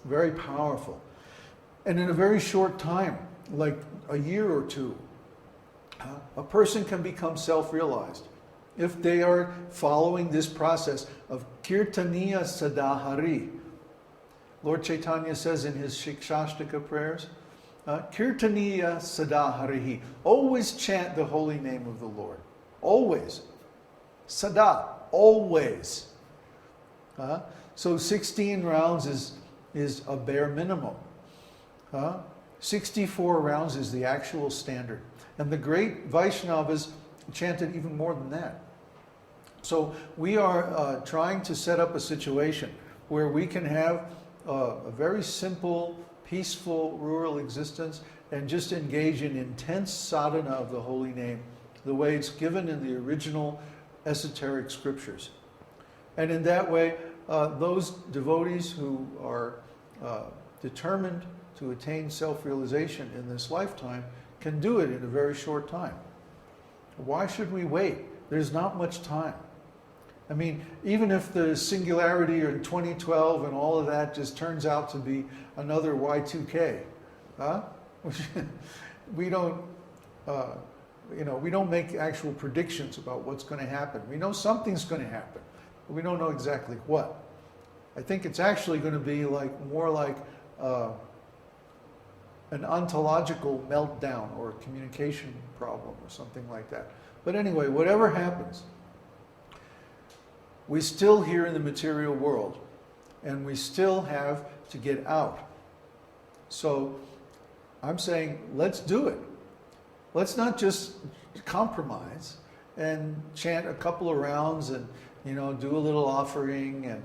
very powerful. And in a very short time, like a year or two, a person can become self-realized if they are following this process of Kirtaniya Sadahari. Lord Chaitanya says in his Shikshashtaka prayers, Kirtaniya Sadaharihi. Always chant the holy name of the Lord. Always. Sada. Always. So 16 rounds is a bare minimum. 64 rounds is the actual standard. And the great Vaishnavas chanted even more than that. So we are trying to set up a situation where we can have a very simple, peaceful, rural existence and just engage in intense sadhana of the holy name, the way it's given in the original esoteric scriptures. And in that way, those devotees who are determined to attain self-realization in this lifetime can do it in a very short time. Why should we wait? There's not much time. I mean, even if the singularity in 2012 and all of that just turns out to be another Y2K, we don't, we don't make actual predictions about what's going to happen. We know something's going to happen, but we don't know exactly what. I think it's actually going to be more like an ontological meltdown or a communication problem or something like that. But anyway, whatever happens, we're still here in the material world, and we still have to get out. So I'm saying, let's do it. Let's not just compromise and chant a couple of rounds and do a little offering and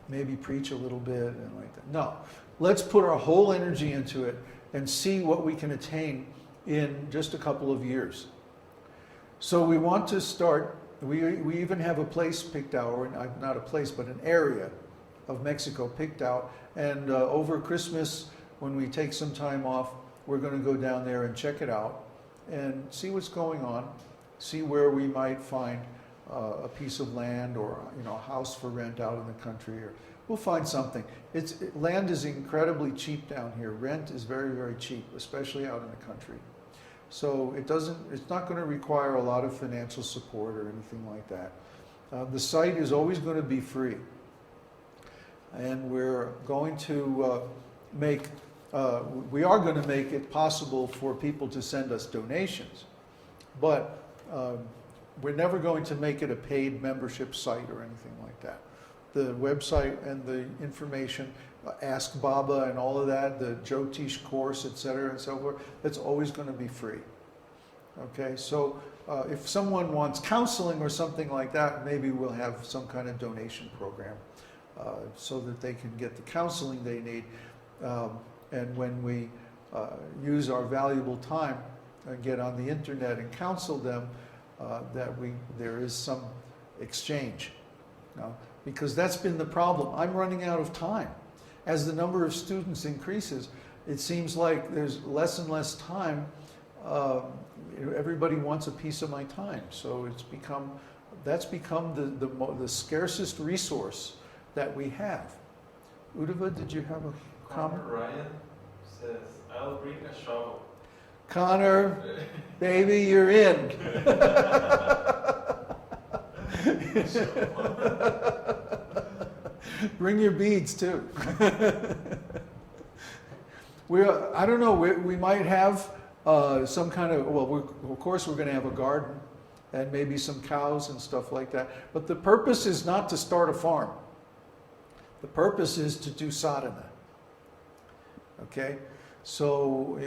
maybe preach a little bit and like that. No, let's put our whole energy into it and see what we can attain in just a couple of years. So we want to start. We even have a place picked out, or not a place, but an area of Mexico picked out. And over Christmas, when we take some time off, we're going to go down there and check it out and see what's going on, see where we might find a piece of land or a house for rent out in the country. Or we'll find something. Land is incredibly cheap down here. Rent is very, very cheap, especially out in the country. So it's not going to require a lot of financial support or anything like that. The site is always going to be free. And we're going to we are going to make it possible for people to send us donations. But we're never going to make it a paid membership site or anything like that. The website and the information, Ask Baba and all of that, the Jyotish course, etc. and so forth, that's always going to be free. Okay, so if someone wants counseling or something like that, maybe we'll have some kind of donation program so that they can get the counseling they need. And when we use our valuable time and get on the internet and counsel them, there is some exchange. Because that's been the problem. I'm running out of time. As the number of students increases, it seems like there's less and less time. Everybody wants a piece of my time. So that's become the scarcest resource that we have. Uddhava, did you have a comment? Ryan says, I'll bring a shovel. Connor, baby, you're in. Bring your beads too. I don't know, we might have some kind of, of course we're going to have a garden and maybe some cows and stuff like that. But the purpose is not to start a farm. The purpose is to do sadhana. Okay? So,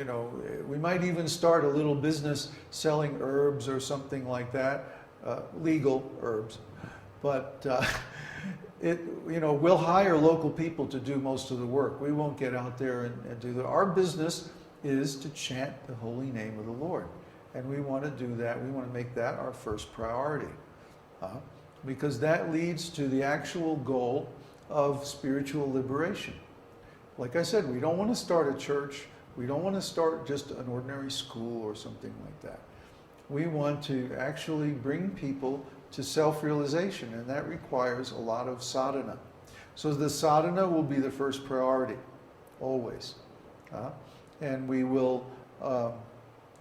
we might even start a little business selling herbs or something like that, legal herbs. But we'll hire local people to do most of the work. We won't get out there and do that. Our business is to chant the holy name of the Lord. And we want to do that. We want to make that our first priority. Because that leads to the actual goal of spiritual liberation. Like I said, we don't want to start a church. We don't want to start just an ordinary school or something like that. We want to actually bring people to self-realization, and that requires a lot of sadhana. So the sadhana will be the first priority, always. And we will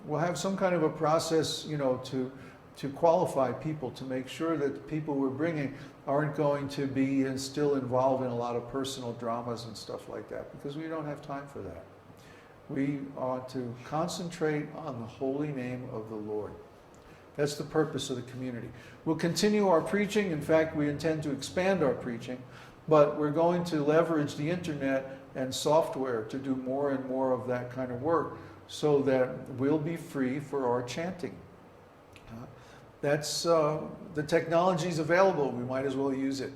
we'll have some kind of a process, to qualify people, to make sure that the people we're bringing aren't going to be still involved in a lot of personal dramas and stuff like that, because we don't have time for that. We ought to concentrate on the holy name of the Lord. That's the purpose of the community. We'll continue our preaching. In fact, we intend to expand our preaching, but we're going to leverage the internet and software to do more and more of that kind of work, so that we'll be free for our chanting. The technology is available. We might as well use it.